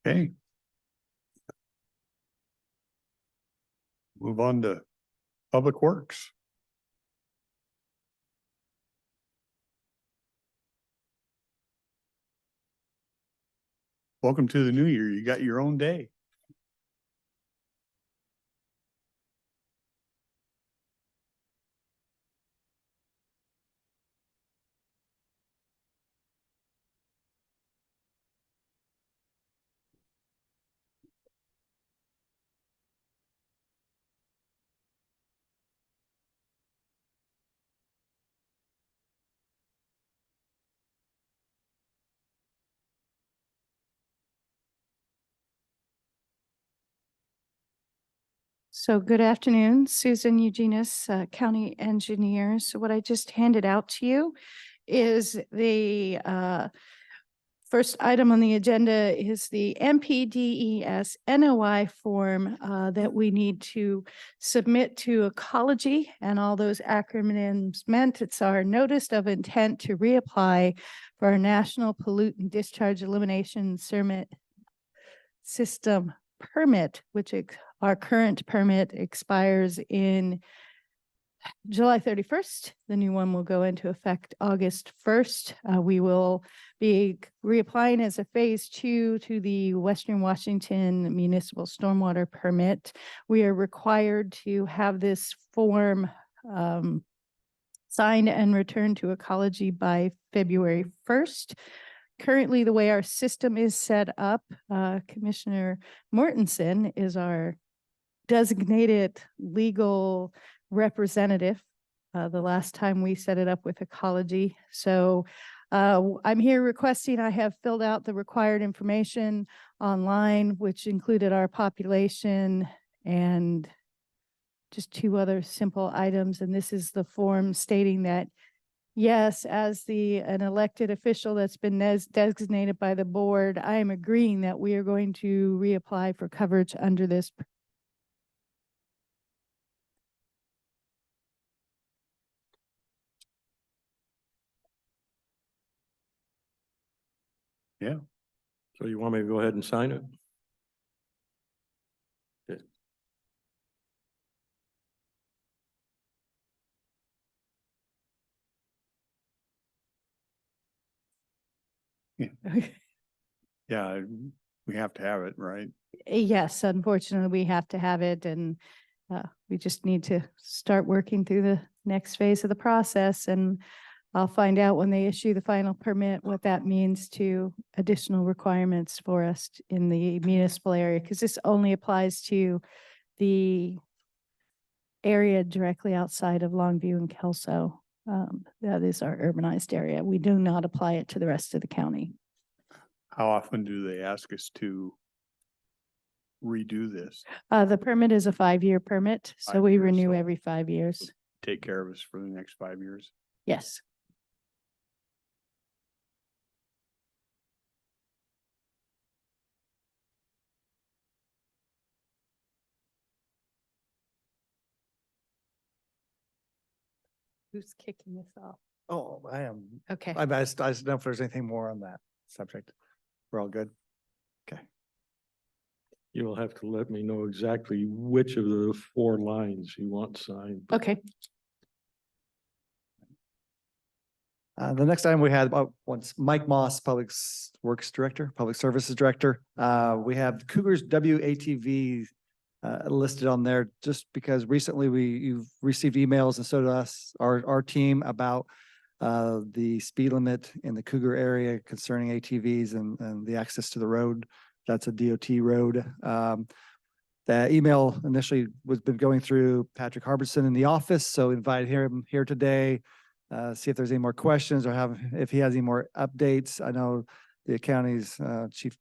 Okay. Move on to Public Works. Welcome to the new year. You got your own day. So good afternoon, Susan Eugenus, County Engineer. So what I just handed out to you is the first item on the agenda is the MPDES NOI form that we need to submit to Ecology, and all those acronyms meant. It's our notice of intent to reapply for our National Pollutant Discharge Elimination System permit, which our current permit expires in July 31st. The new one will go into effect August 1st. We will be reapplying as a phase 2 to the Western Washington Municipal Stormwater Permit. We are required to have this form signed and returned to Ecology by February 1st. Currently, the way our system is set up, Commissioner Mortensen is our designated legal representative. The last time we set it up with Ecology. So I'm here requesting, I have filled out the required information online, which included our population and just 2 other simple items. And this is the form stating that, yes, as an elected official that's been designated by the board, I am agreeing that we are going to reapply for coverage under this. Yeah. So you want me to go ahead and sign it? Okay. Yeah, we have to have it, right? Yes, unfortunately, we have to have it, and we just need to start working through the next phase of the process. And I'll find out when they issue the final permit what that means to additional requirements for us in the municipal area, because this only applies to the area directly outside of Longview and Kelso. That is our urbanized area. We do not apply it to the rest of the county. How often do they ask us to redo this? The permit is a 5-year permit, so 5 we years, renew so- every 5 years. Take care of us for the next 5 years? Yes. Who's kicking this off? Oh, I am. Okay. I just don't know if there's anything more on that subject. We're all good. You will have to let me know exactly which of the 4 lines you want signed. Okay. The next item we had once Mike Moss, Public Works Director, Public Services Director. We have Cougars WATV listed on there just because recently you've received emails, and so did our team, about the speed limit in the Cougar area concerning ATVs and the access to the road. That's a DOT road. The email initially was been going through Patrick Harbison in the office, so invited him here today. See if there's any more questions or if he has any more updates. I know the county's chief,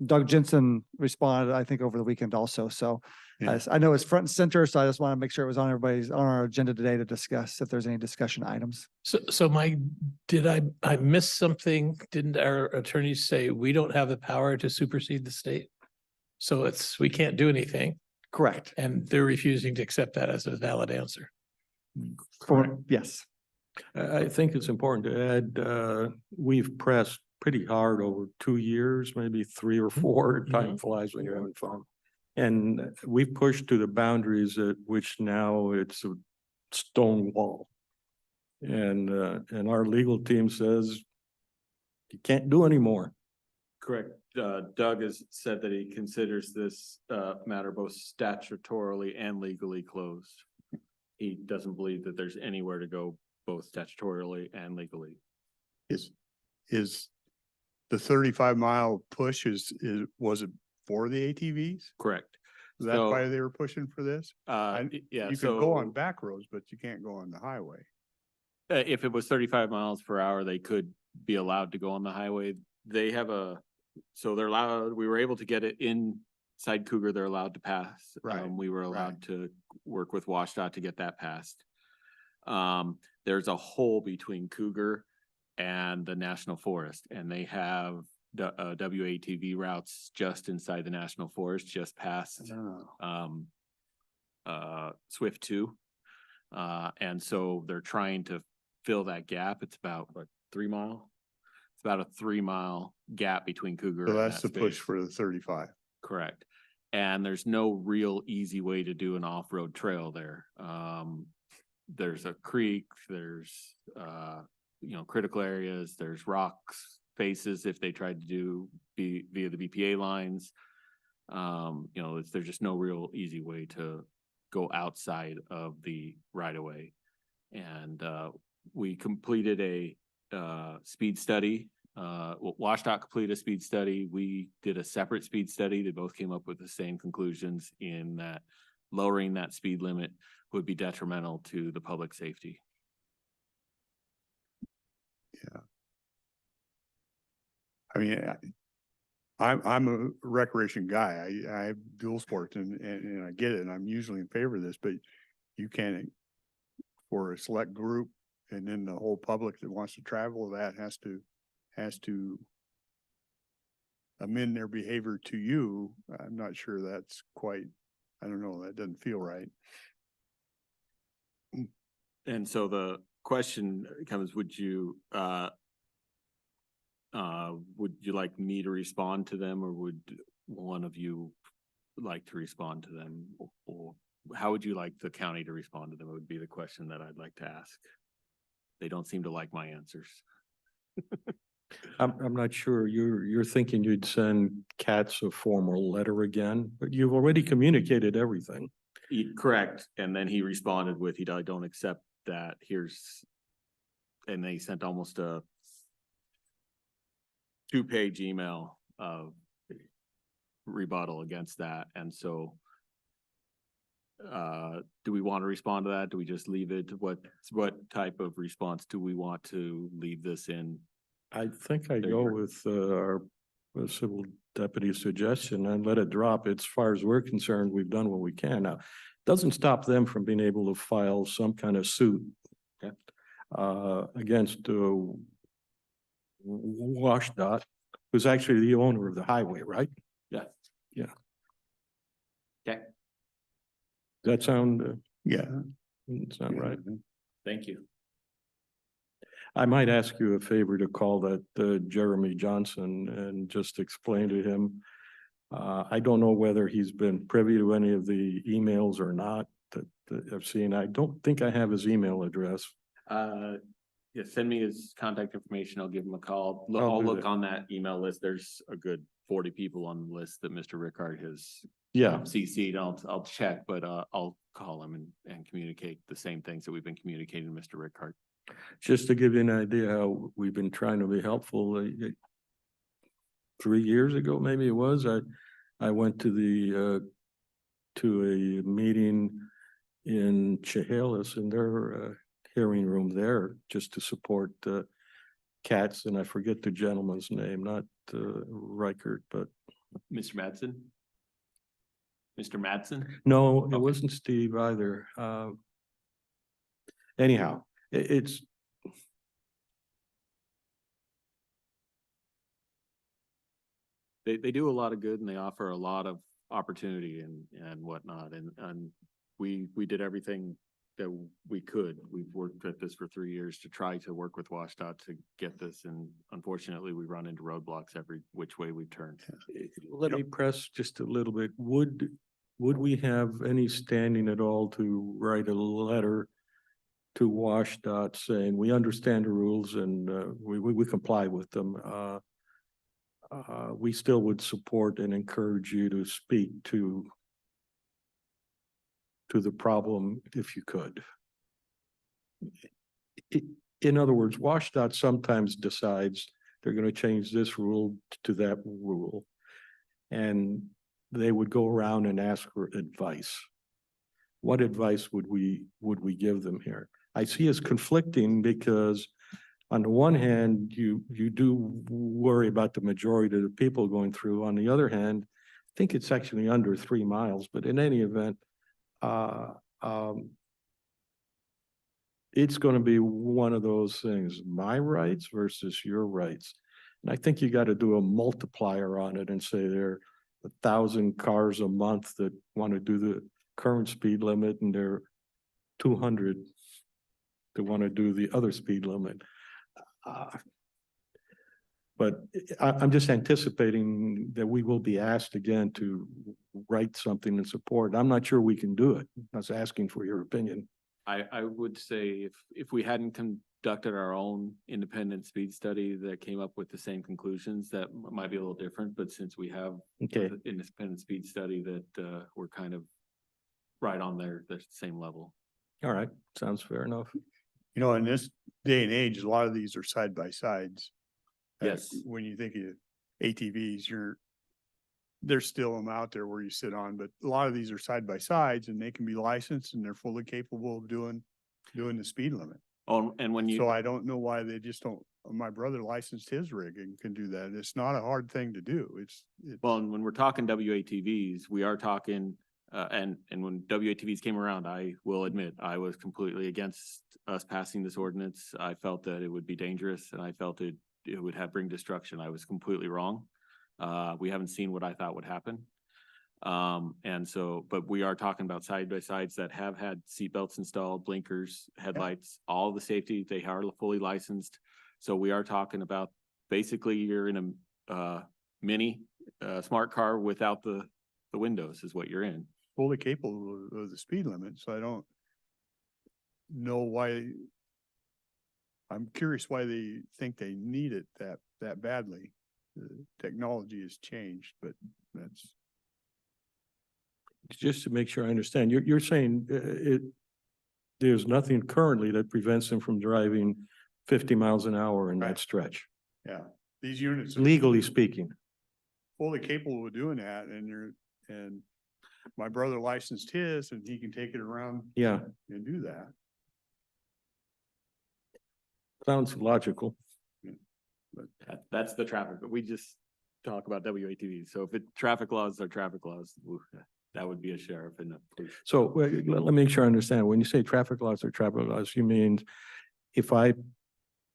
Doug Jensen, responded, I think, over the weekend also. So Yeah. I know it's front and center, so I just want to make sure it was on our agenda today to discuss if there's any discussion items. So Mike, did I miss something? Didn't our attorneys say we don't have the power to supersede the state? So we can't do anything, Correct. and they're refusing to accept that as a valid answer. Yes. I think it's important to add, we've pressed pretty hard over 2 years, maybe 3 or 4. Time flies when you're having fun. And we've pushed to the boundaries at which now it's a stone wall. And our legal team says you can't do anymore. Correct. Doug has said that he considers this matter both statutorily and legally closed. He doesn't believe that there's anywhere to go both statutorily and legally. Is the 35-mile push was it for the ATVs? Correct. Is that why they were pushing for this? Yeah, You so can go on back roads, but you can't go on the highway. if it was 35 miles per hour, they could be allowed to go on the highway. They have so they're allowed, we were able to get it inside Cougar, they're allowed to pass. Right, We were allowed to work with WashDOT to get that passed. There's a hole between Cougar and the National Forest, and they have WATV routes just inside the National Forest, just past Swift 2. And so they're trying to fill that gap. It's about 3 mile. It's about a 3-mile gap between Cougar. So and that's the that push space. for the 35. Correct. And there's no real easy way to do an off-road trail there. There's a creek, there's, critical areas, there's rocks, faces if they tried to do via the BPA lines. There's just no real easy way to go outside of the right of way. And, we completed a, speed study. WashDOT completed a speed study. We did a separate speed study. They both came up with the same conclusions in that lowering that speed limit would be detrimental to the public safety. I mean, I'm a recreation guy. I have dual sports and I get it. And I'm usually in favor of this, but you can't, for a select group and then the whole public that wants to travel, that has to amend their behavior to you. I'm not sure that's quite, I don't know, that doesn't feel right. And so the question comes, would you like me to respond to them, or would one of you like to respond to them? Or how would you like the county to respond to them? It would be the question that I'd like to ask. They don't seem to like my answers. I'm not sure. You're thinking you'd send Katz a formal letter again, but you've already communicated everything. Correct. And then he responded with, I don't accept that. And they sent almost a 2-page email of rebuttal against that. And so do we want to respond to that? Do we just leave it? What type of response do we want to leave this in? I think I There go you are. with our civil deputy's suggestion and let it drop. As far as we're concerned, we've done what we can. Now, doesn't stop them from being able to file some kind of suit against WashDOT, who's actually the owner of the highway, right? Yes. Yeah. Okay, Does that sound, Yeah. sound right? thank you. I might ask you a favor to call that Jeremy Johnson and just explain to him. I don't know whether he's been privy to any of the emails or not that I've seen. I don't think I have his email address. Yeah, send me his contact information. I'll give him a call. I'll I'll do look that. on that email list. There's a good 40 people on the list that Mr. Rickard has Yeah, CC'd. I'll check, but I'll call him and communicate the same things that we've been communicating to Mr. Rickard. just to give you an idea how we've been trying to be helpful. 3 years ago, maybe it was, I went to a meeting in Chehalis in their hearing room there just to support Katz, and I forget the gentleman's name, not Reichert, but Mr. Madsen? Mr. Madsen? no, it Okay. wasn't Steve either. Anyhow, it's They do a lot of good and they offer a lot of opportunity and whatnot. And we did everything we could. We've worked at this for 3 years to try to work with WashDOT to get this, and unfortunately, we run into roadblocks every which way we turn. Let me press just a little bit. Would we have any standing at all to write a letter to WashDOT saying, we understand the rules and we comply with them? We still would support and encourage you to speak to the problem if you could. In other words, WashDOT sometimes decides they're going to change this rule to that rule. And they would go around and ask for advice. What advice would we give them here? I see as conflicting because on the one hand, you do worry about the majority of the people going through. On the other hand, I think it's actually under 3 miles, but in any event, it's going to be one of those things, my rights versus your rights. And I think you got to do a multiplier on it and say there are 1,000 cars a month that want to do the current speed limit and there are 200 that want to do the other speed limit. But I'm just anticipating that we will be asked again to write something in support. I'm not sure we can do it. I was asking for your opinion. I would say if we hadn't conducted our own independent speed study that came up with the same conclusions, that might be a little different, but since we have Okay. the independent speed study that we're kind of right on the same level. All right. Sounds fair enough. You know, in this day and age, a lot of these are side by sides. Yes. When you think of ATVs, there's still them out there where you sit on, but a lot of these are side by sides and they can be licensed and they're fully capable of doing the speed limit. Oh, and when So you, I don't know why they just don't, my brother licensed his rig and can do that. It's not a hard thing to do. It's well, and when we're talking WATVs, we are talking, and when WATVs came around, I will admit, I was completely against us passing this ordinance. I felt that it would be dangerous and I felt it would bring destruction. I was completely wrong. We haven't seen what I thought would happen. And so, but we are talking about side by sides that have had seatbelts installed, blinkers, headlights, all the safety, they are fully licensed. So we are talking about basically you're in a mini smart car without the windows is what you're in. fully capable of the speed limit. So I don't know why. I'm curious why they think they need it that badly. The technology has changed, but that's, Just to make sure I understand, you're saying there's nothing currently that prevents them from driving 50 miles an hour in that Right. stretch, yeah, these units are legally speaking. fully capable of doing that and my brother licensed his and he can take it around Yeah, and do that. sounds logical. That's the traffic, but we just talk about WATVs. So if traffic laws are traffic laws, that would be a sheriff and a police. So let me make sure I understand. When you say traffic laws or traffic laws, you mean if I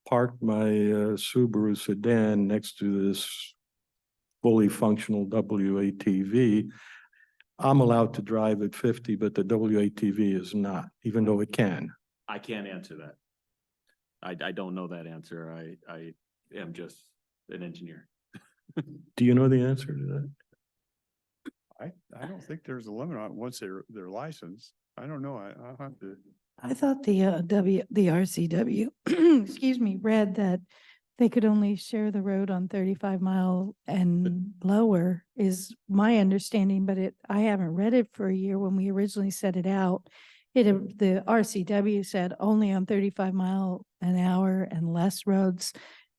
park my Subaru sedan next to this fully functional WATV, I'm allowed to drive at 50, but the WATV is not, even though it can. I can't answer that. I don't know that answer. I am just an engineer. Do you know the answer to that? I don't think there's a limit on it once they're licensed. I don't know. I'll have to. I thought the RCW, excuse me, read that they could only share the road on 35 mile and lower is my understanding, but I haven't read it for a year. When we originally set it out, the RCW said only on 35 mile an hour and less roads.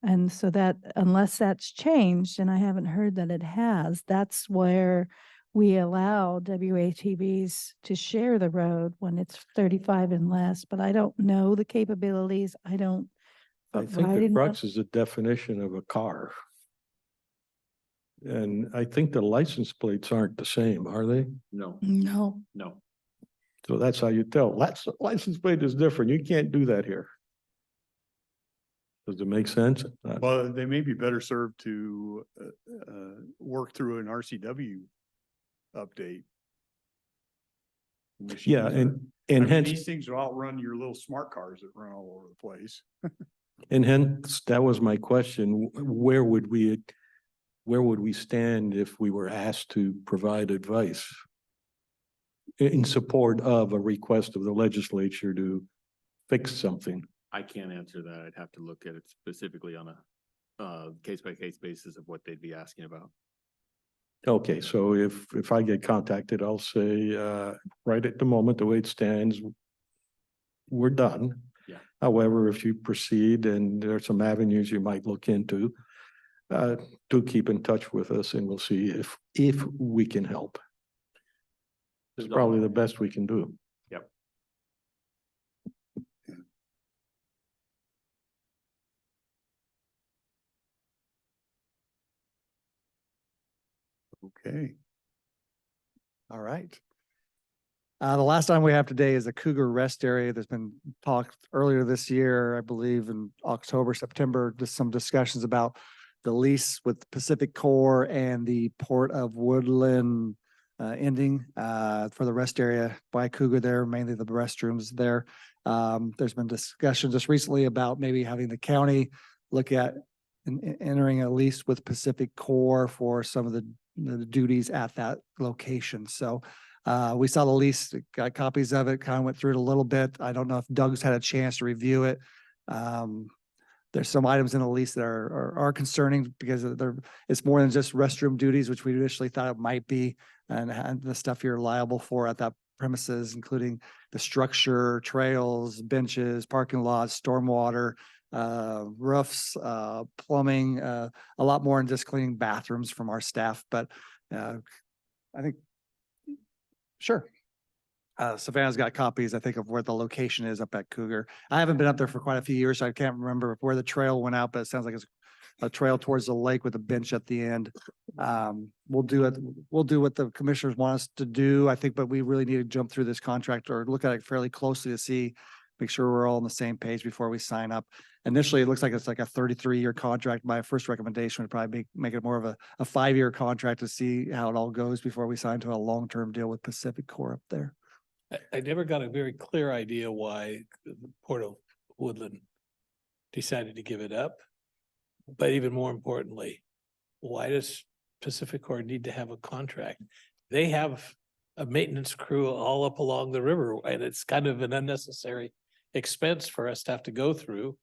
And so that unless that's changed, and I haven't heard that it has, that's where we allow WATVs to share the road when it's 35 and less, but I don't know the capabilities. I think the riding crux is the definition of a car. And I think the license plates aren't the same, are they? No, No, no. So that's how you tell. License plate is different. You can't do that here. Does it make sense? Well, they may be better served to work through an RCW update. Yeah, Machines and I And mean, hence, these things will outrun your little smart cars that run all over the place. that was my question. Where would we stand if we were asked to provide advice in support of a request of the legislature to fix something? I can't answer that. I'd have to look at it specifically on a case by case basis of what they'd be asking about. Okay, so if I get contacted, I'll say, right at the moment, the way it stands, we're done. Yeah. However, if you proceed and there are some avenues you might look into, do keep in touch with us and we'll see if we can help. It's probably the best we can do. Yep. Okay. All right. The last item we have today is a cougar rest area. There's been talked earlier this year, I believe in October, September, just some discussions about the lease with Pacific Core and the Port of Woodland ending for the rest area by Cougar there, mainly the restrooms there. There's been discussion just recently about maybe having the county look at entering a lease with Pacific Core for some of the duties at that location. So we saw the lease, got copies of it, kind of went through it a little bit. I don't know if Doug's had a chance to review it. There's some items in the lease that are concerning because it's more than just restroom duties, which we initially thought it might be, and the stuff you're liable for at that premises, including the structure, trails, benches, parking lots, stormwater, roofs, plumbing, a lot more than just cleaning bathrooms from our staff. But I think, sure. Savannah's got copies, I think, of where the location is up at Cougar. I haven't been up there for quite a few years, so I can't remember where the trail went out, but it sounds like it's a trail towards the lake with a bench at the end. We'll do what the commissioners want us to do, I think, but we really need to jump through this contract or look at it fairly closely to see, make sure we're all on the same page before we sign up. Initially, it looks like it's like a 33-year contract. My first recommendation would probably make it more of a 5-year contract to see how it all goes before we sign to a long-term deal with Pacific Core up there. I never got a very clear idea why the Port of Woodland decided to give it up. But even more importantly, why does Pacific Core need to have a contract? They have a maintenance crew all up along the river, and it's kind of an unnecessary expense for us to have to go through.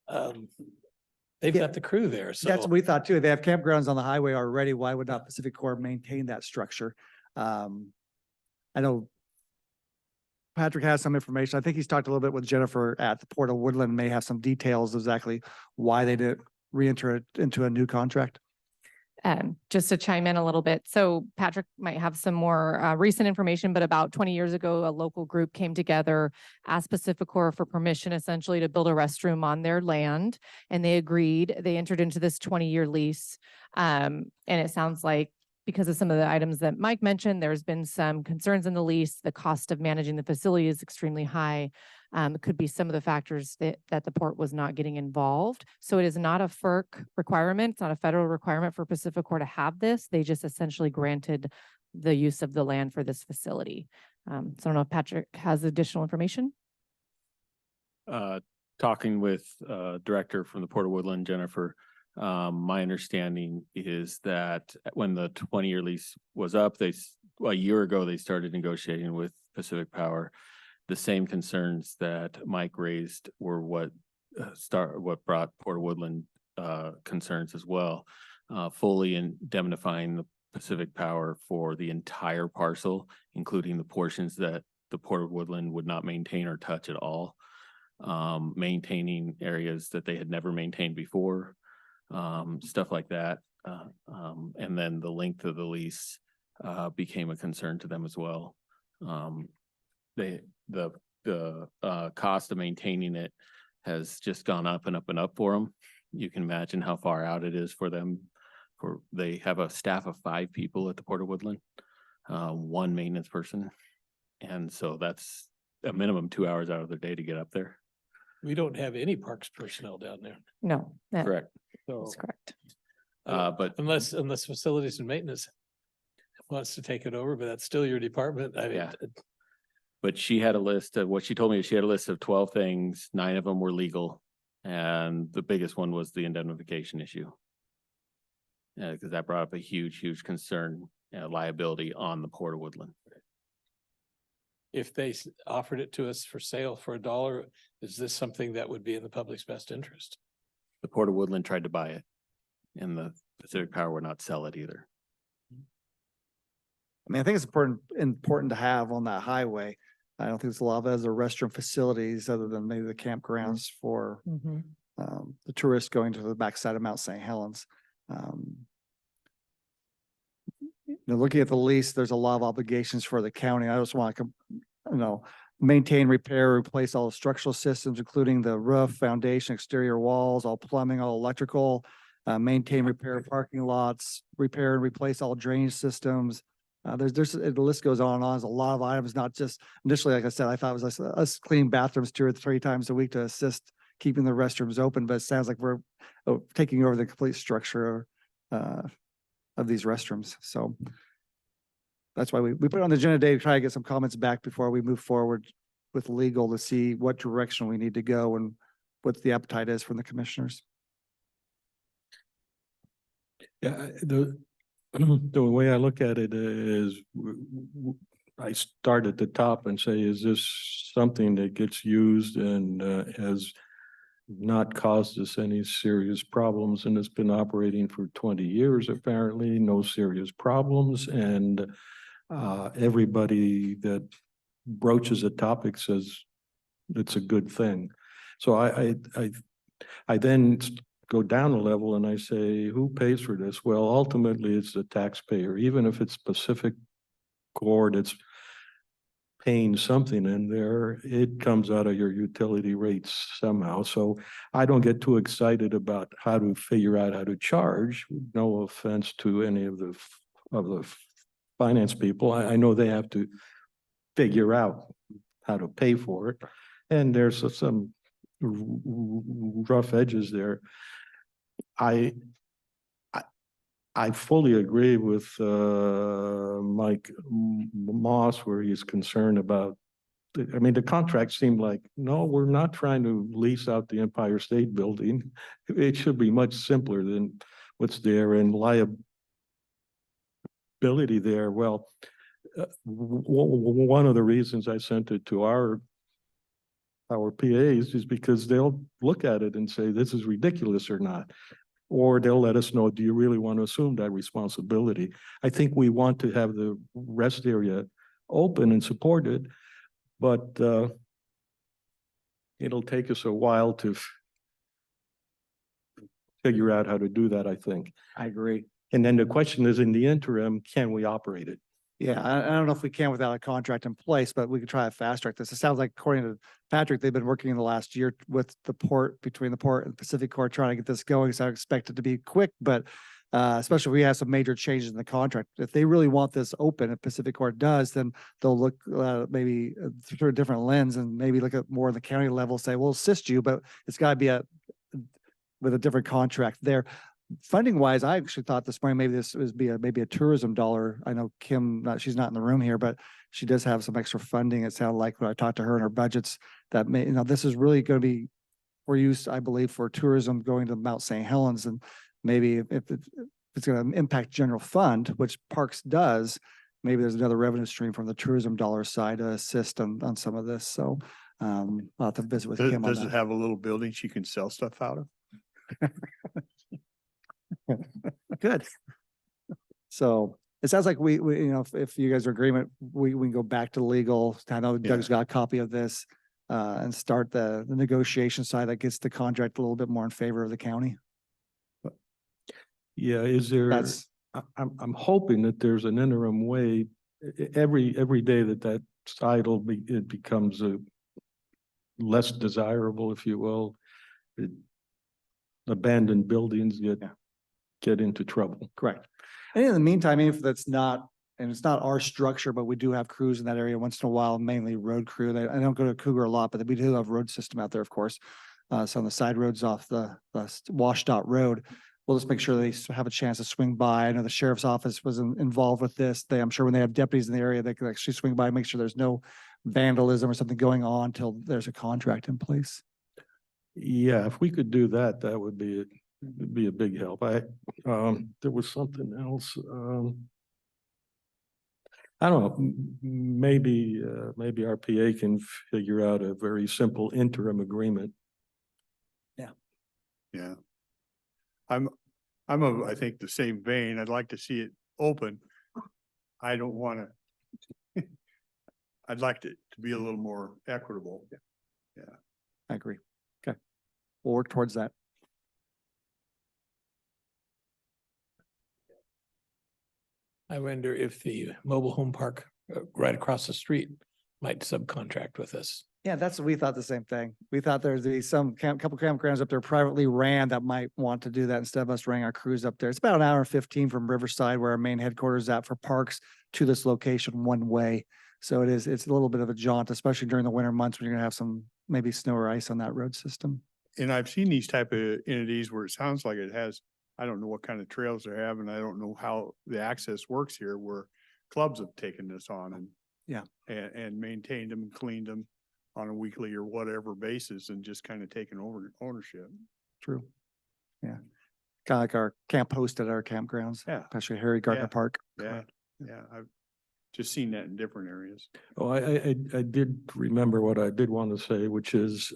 They've Yeah. got the crew there, so. That's what we thought too. They have campgrounds on the highway already. Why would not Pacific Core maintain that structure? I know Patrick has some information. I think he's talked a little bit with Jennifer at the Port of Woodland, may have some details exactly why they did re-enter it into a new contract. Just to chime in a little bit. So Patrick might have some more recent information, but about 20 years ago, a local group came together, asked Pacific Core for permission essentially to build a restroom on their land. And they agreed. They entered into this 20-year lease. And it sounds like because of some of the items that Mike mentioned, there's been some concerns in the lease. The cost of managing the facility is extremely high. It could be some of the factors that the port was not getting involved. So it is not a FERC requirement. It's not a federal requirement for Pacific Core to have this. They just essentially granted the use of the land for this facility. So I don't know if Patrick has additional information. Talking with director from the Port of Woodland, Jennifer, my understanding is that when the 20-year lease was up, a year ago, they started negotiating with Pacific Power. The same concerns that Mike raised were what brought Port of Woodland concerns as well. Fully indemnifying the Pacific Power for the entire parcel, including the portions that the Port of Woodland would not maintain or touch at all. Maintaining areas that they had never maintained before, stuff like that. And then the length of the lease became a concern to them as well. The cost of maintaining it has just gone up and up and up for them. You can imagine how far out it is for them. They have a staff of 5 people at the Port of Woodland, 1 maintenance person. And so that's a minimum 2 hours out of their day to get up there. We don't have any parks personnel down there. No, that Correct. So is correct. But unless facilities and maintenance wants to take it over, but that's still your department. I mean, Yeah. But she had a list of, what she told me is she had a list of 12 things, 9 of them were legal. And the biggest one was the indemnification issue. Because that brought up a huge concern, liability on the Port of Woodland. If they offered it to us for sale for $1, is this something that would be in the public's best interest? The Port of Woodland tried to buy it. And the Pacific Power would not sell it either. I mean, I think it's important to have on that highway. I don't think there's a lot of other restroom facilities other than maybe the campgrounds for the tourists going to the backside of Mount St. Helens. Looking at the lease, there's a lot of obligations for the county. I just want to, maintain, repair, replace all the structural systems, including the roof, foundation, exterior walls, all plumbing, all electrical, maintain, repair parking lots, repair and replace all drainage systems. The list goes on and on. There's a lot of items, not just initially, like I said, I thought it was us cleaning bathrooms 2 or 3 times a week to assist keeping the restrooms open, but it sounds like we're taking over the complete structure of these restrooms. So that's why we put it on the agenda today to try to get some comments back before we move forward with legal to see what direction we need to go and what the appetite is from the commissioners. Yeah, the way I look at it is I start at the top and say, is this something that gets used and has not caused us any serious problems, and it's been operating for 20 years, apparently, no serious problems, and everybody that broaches a topic says it's a good thing. So I then go down a level and I say, who pays for this? Well, ultimately, it's the taxpayer. Even if it's Pacific Core that's paying something in there, it comes out of your utility rates somehow. So I don't get too excited about how to figure out how to charge. No offense to any of the finance people. I know they have to figure out how to pay for it. And there's some rough edges there. I fully agree with Mike Moss where he's concerned about, the contract seemed like, no, we're not trying to lease out the Empire State Building. It should be much simpler than what's there, and liability there. Well, one of the reasons I sent it to our PAs is because they'll look at it and say, this is ridiculous or not. Or they'll let us know, do you really want to assume that responsibility? I think we want to have the rest area open and supported, but it'll take us a while to figure out how to do that, I think. I agree. And then the question is, in the interim, can we operate it? Yeah, I don't know if we can without a contract in place, but we could try to fast track this. It sounds like, according to Patrick, they've been working in the last year with the port, between the port and Pacific Core, trying to get this going. So I expect it to be quick, but especially if we have some major changes in the contract. If they really want this open, if Pacific Core does, then they'll look maybe through a different lens and maybe look at more on the county level, say, we'll assist you, but it's got to be with a different contract there. Funding wise, I actually thought this morning maybe this was maybe a tourism dollar. I know Kim, she's not in the room here, but she does have some extra funding. It sounded like when I talked to her in her budgets that this is really going to be for use, I believe, for tourism going to Mount St. Helens, and maybe if it's going to impact general fund, which Parks does, maybe there's another revenue stream from the tourism dollar side to assist on some of this. So I'll have to visit with Kim on Does it that. have a little building she can sell stuff out of? Good. So it sounds like we if you guys are in agreement, we can go back to legal. I know Doug's got a copy of this and start the negotiation side that gets the contract a little bit more in favor of the county. Yeah, is there, That's I'm hoping that there's an interim way, every day that idle, it becomes a less desirable, if you will. Abandoned buildings get into trouble. correct. And in the meantime, if that's not, and it's not our structure, but we do have crews in that area once in a while, mainly road crew. I don't go to Cougar a lot, but we do have road system out there, of course. So on the side roads off the WashDOT road, we'll just make sure they have a chance to swing by. I know the sheriff's office was involved with this. I'm sure when they have deputies in the area, they can actually swing by and make sure there's no vandalism or something going on till there's a contract in place. Yeah, if we could do that, that would be a big help. There was something else, I don't know, maybe RPA can figure out a very simple interim agreement. Yeah. I'm I think the same vein. I'd like to see it open. I don't wanna. I'd like it to be a little more equitable. I agree. Okay. We'll work towards that. I wonder if the mobile home park right across the street might subcontract with us. Yeah, we thought the same thing. We thought there'd be some couple campgrounds up there privately ran that might want to do that instead of us running our crews up there. It's about an hour and 15 from Riverside, where our main headquarters is at for parks, to this location one way. So it's a little bit of a jaunt, especially during the winter months when you're gonna have some maybe snow or ice on that road system. And I've seen these type of entities where it sounds like it has, I don't know what kind of trails they have, and I don't know how the access works here, where clubs have taken this on and Yeah. and maintained them and cleaned them on a weekly or whatever basis, and just kind of taken over ownership. True. Yeah. Kind of like our camp host at our campgrounds. Yeah. Especially Harry Gardner Yeah. Park. Yeah, yeah, I've just seen that in different areas. Oh, I did remember what I did want to say, which is,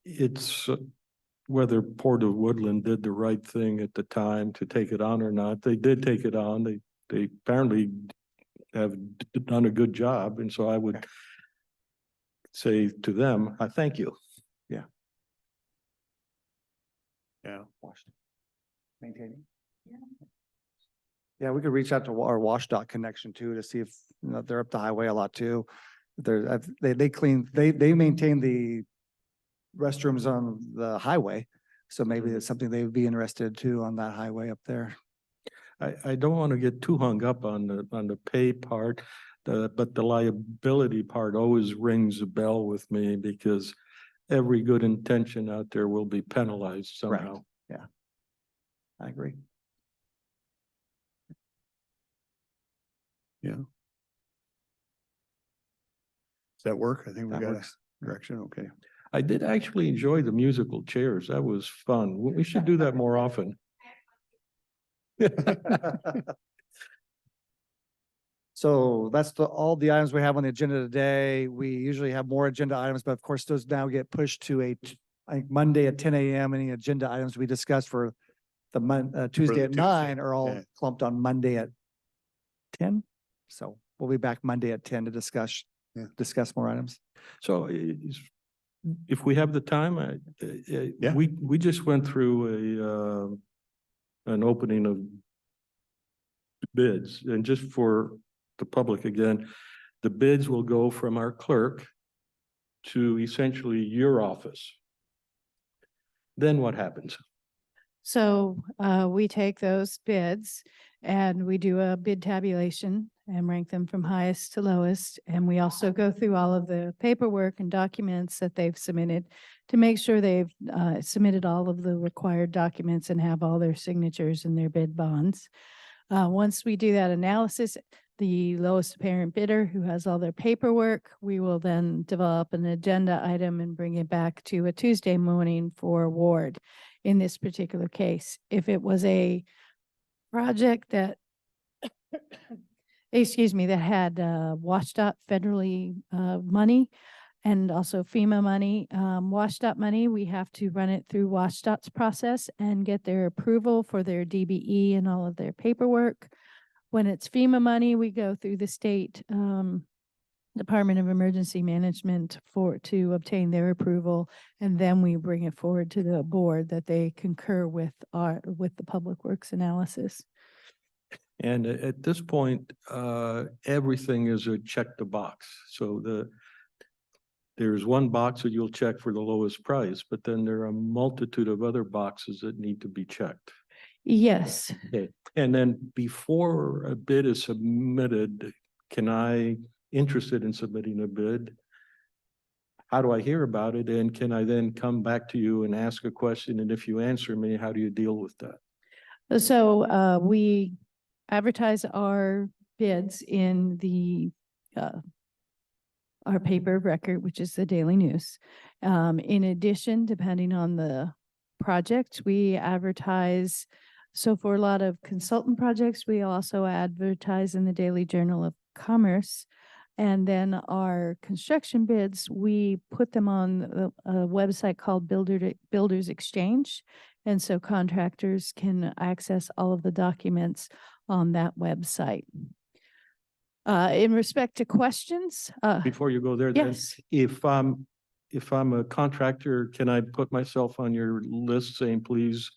it's whether Port of Woodland did the right thing at the time to take it on or not. They did take it on. They apparently have done a good job. And so I would say to them, I thank you. Yeah. Maintaining. Yeah, we could reach out to our WashDOT connection too, to see if, they're up the highway a lot too. They clean, they maintain the restrooms on the highway. So maybe it's something they would be interested too on that highway up there. I don't want to get too hung up on the pay part, but the liability part always rings a bell with me, because every good intention out there will be penalized Correct. somehow. Yeah. I agree. Does that work? I think we That got a works. direction. Okay. I did actually enjoy the musical chairs. That was fun. We should do that more often. So that's all the items we have on the agenda today. We usually have more agenda items, but of course, those now get pushed to I think Monday at 10 a.m. Any agenda items we discussed for the Tuesday at Tuesday, 9 are all yeah. clumped on Monday at 10. So we'll be back Monday at 10 to discuss more items. So if we have the time, Yeah. we just went through an opening of bids, and just for the public again, the bids will go from our clerk to essentially your office. Then what happens? So we take those bids and we do a bid tabulation and rank them from highest to lowest. And we also go through all of the paperwork and documents that they've submitted to make sure they've submitted all of the required documents and have all their signatures and their bid bonds. Once we do that analysis, the lowest apparent bidder who has all their paperwork, we will then develop an agenda item and bring it back to a Tuesday morning for award. In this particular case, if it was a project that, excuse me, that had WashDOT federally money and also FEMA money, WashDOT money, we have to run it through WashDOT's process and get their approval for their DBE and all of their paperwork. When it's FEMA money, we go through the state Department of Emergency Management to obtain their approval, and then we bring it forward to the board that they concur with the Public Works analysis. And at this point, everything is a check the box. So there's one box that you'll check for the lowest price, but then there are a multitude of other boxes that need to be checked. Yes. Okay, and then before a bid is submitted, interested in submitting a bid, how do I hear about it? And can I then come back to you and ask a question? And if you answer me, how do you deal with that? So we advertise our bids in the our paper of record, which is the Daily News. In addition, depending on the project, we advertise. So for a lot of consultant projects, we also advertise in the Daily Journal of Commerce. And then our construction bids, we put them on a website called Builders Exchange. And so contractors can access all of the documents on that website. In respect to questions, Before you go there, then, yes, if I'm a contractor, can I put myself on your list saying, please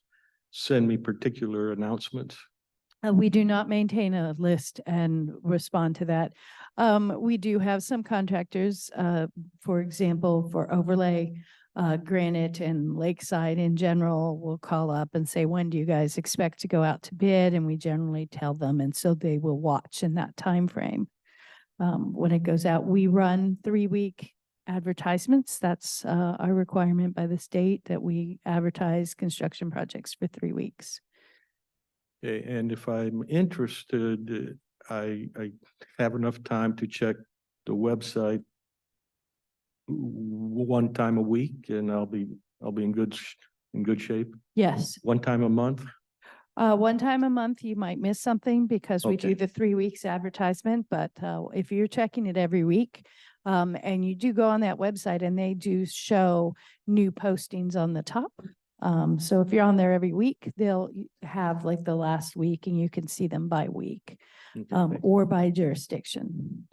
send me particular announcements? we do not maintain a list and respond to that. We do have some contractors, for example, for overlay, Granite and Lakeside in general will call up and say, when do you guys expect to go out to bid? And we generally tell them, and so they will watch in that time frame. When it goes out, we run 3-week advertisements. That's our requirement by the state, that we advertise construction projects for 3 weeks. Okay, and if I'm interested, I have enough time to check the website one time a week, and I'll be in good shape. Yes. One time a month. One time a month, you might miss something because we do Okay. the 3 weeks advertisement, but if you're checking it every week, and you do go on that website and they do show new postings on the top. So if you're on there every week, they'll have like the last week and you can see them by week, Okay. or by jurisdiction.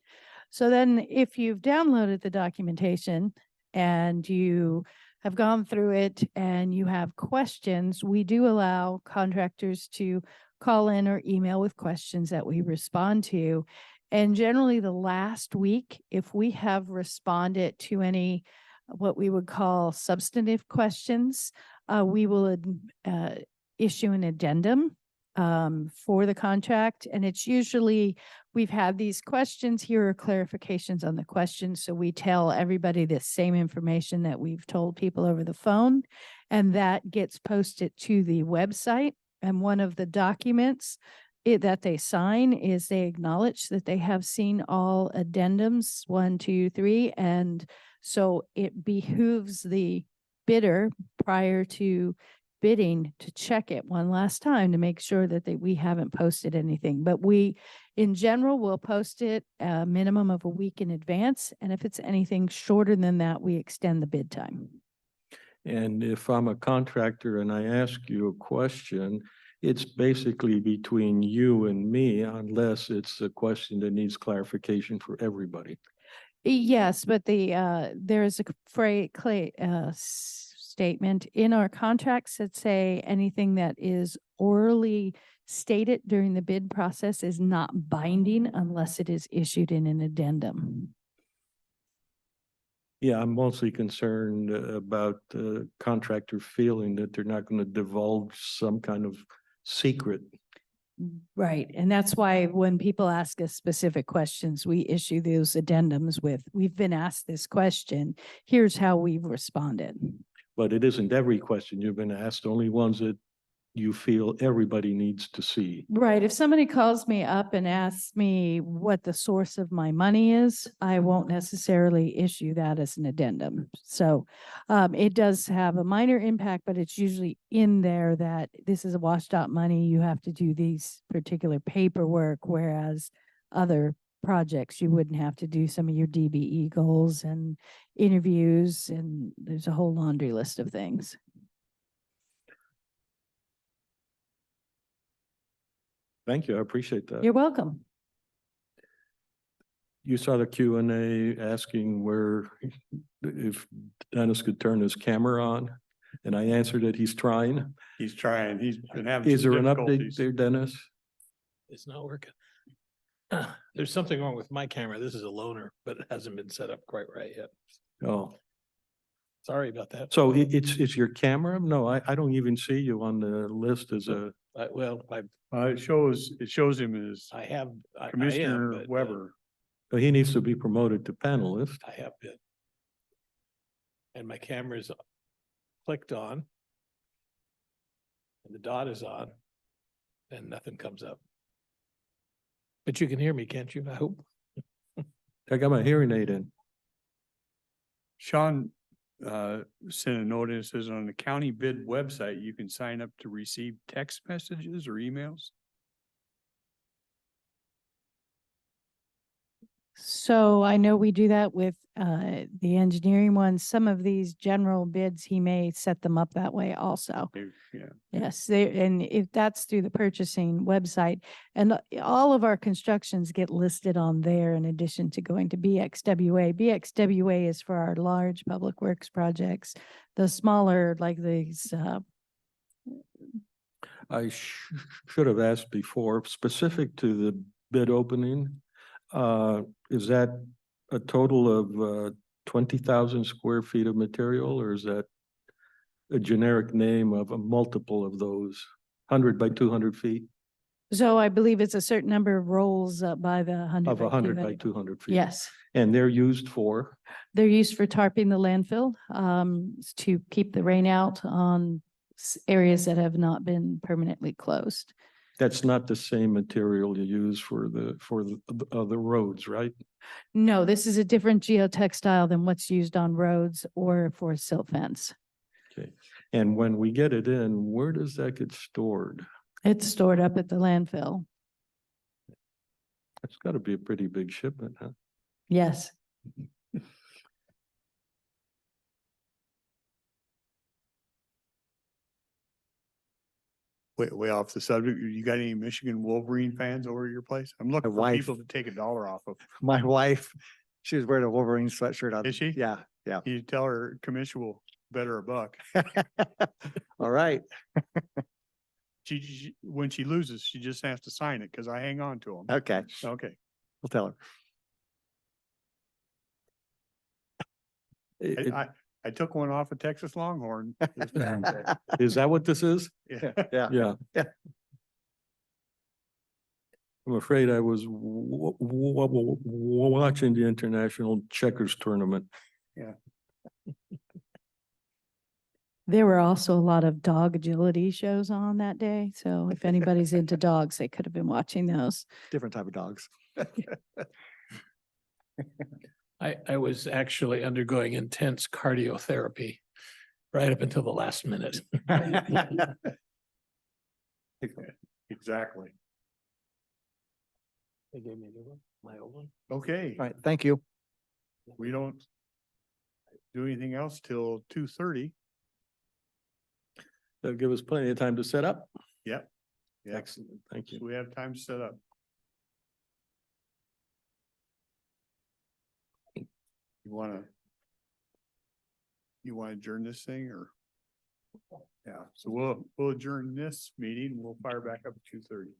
So then if you've downloaded the documentation and you have gone through it and you have questions, we do allow contractors to call in or email with questions that we respond to. And generally the last week, if we have responded to any, what we would call substantive questions, we will issue an addendum for the contract. And it's usually, we've had these questions, here are clarifications on the questions. So we tell everybody the same information that we've told people over the phone, and that gets posted to the website. And one of the documents that they sign is they acknowledge that they have seen all addendums 1, 2, 3. And so it behooves the bidder prior to bidding to check it one last time to make sure that we haven't posted anything. But we, in general, will post it a minimum of a week in advance. And if it's anything shorter than that, we extend the bid time. And if I'm a contractor and I ask you a question, it's basically between you and me, unless it's a question that needs clarification for everybody. Yes, but there is a statement in our contracts that say anything that is orally stated during the bid process is not binding unless it is issued in an addendum. Yeah, I'm mostly concerned about the contractor feeling that they're not going to divulge some kind of secret. Right. And that's why when people ask us specific questions, we issue those addendums with, we've been asked this question, here's how we've responded. But it isn't every question you've been asked, only ones that you feel everybody needs to see. Right. If somebody calls me up and asks me what the source of my money is, I won't necessarily issue that as an addendum. So it does have a minor impact, but it's usually in there that this is a washed out money. You have to do these particular paperwork, whereas other projects, you wouldn't have to do some of your DBE goals and interviews, and there's a whole laundry list of things. Thank you, I appreciate that. You're welcome. You saw the Q&A asking if Dennis could turn his camera on, and I answered that he's trying. He's trying, he's been having. Is some there an update difficulties. there, Dennis? It's not working. There's something wrong with my camera. This is a loaner, but it hasn't been set up quite right yet. Oh, Sorry about that. so it's your camera? No, I don't even see you on the list as a, It shows him as I have. I am, Commissioner but, Weber. but he needs to be promoted to panelist. I have been. And my camera's clicked on. And the dot is on. And nothing comes up. But you can hear me, can't you? I hope. I got my hearing aid in. Sean, sent a note and it says on the county bid website, you can sign up to receive text messages or emails. So I know we do that with the engineering ones. Some of these general bids, he may set them up that way also. Yeah. Yes, and if that's through the purchasing website, and all of our constructions get listed on there in addition to going to BXWA. BXWA is for our large public works projects. The smaller, like these, I should have asked before, specific to the bid opening. Is that a total of 20,000 square feet of material, or is that a generic name of a multiple of those, 100 by 200 feet, so I believe it's a certain number of rolls by the 100 of by 100 by 200. 200 feet? Yes. And they're used for, They're used for tarping the landfill, to keep the rain out on areas that have not been permanently closed. that's not the same material you use for the roads, right? No, this is a different geotextile than what's used on roads or for silt fence. Okay. And when we get it in, where does that get stored? It's stored up at the landfill. That's got to be a pretty big shipment, huh? Yes. Way off the subject. You got any Michigan Wolverine fans over at your place? I'm looking for wife. people to take $1 off of. My wife, she was wearing a Wolverine sweatshirt on. Is she? Yeah, yeah. You tell her commission will bet her $1. All right. When she loses, she just has to sign it because I hang on to them. Okay, Okay. we'll tell her. It- I took one off a Texas Longhorn. this past day. Is that what this is? Yeah. Yeah. Yeah. Yeah. I'm afraid I was watching the international checkers tournament. There were also a lot of dog agility shows on that day. So if anybody's into dogs, they could have been watching those. Different type of dogs. I was actually undergoing intense cardiotherapy right up until the last minute. Exactly. They gave me a new one, my old one. Okay. All right, thank you. We don't do anything else till 2:30. That'll give us plenty of time to set up. Yep. Yeah. Excellent, thank you. We have time to set up. You wanna adjourn this thing or? Yeah, so we'll adjourn this meeting. We'll fire back up at 2:30.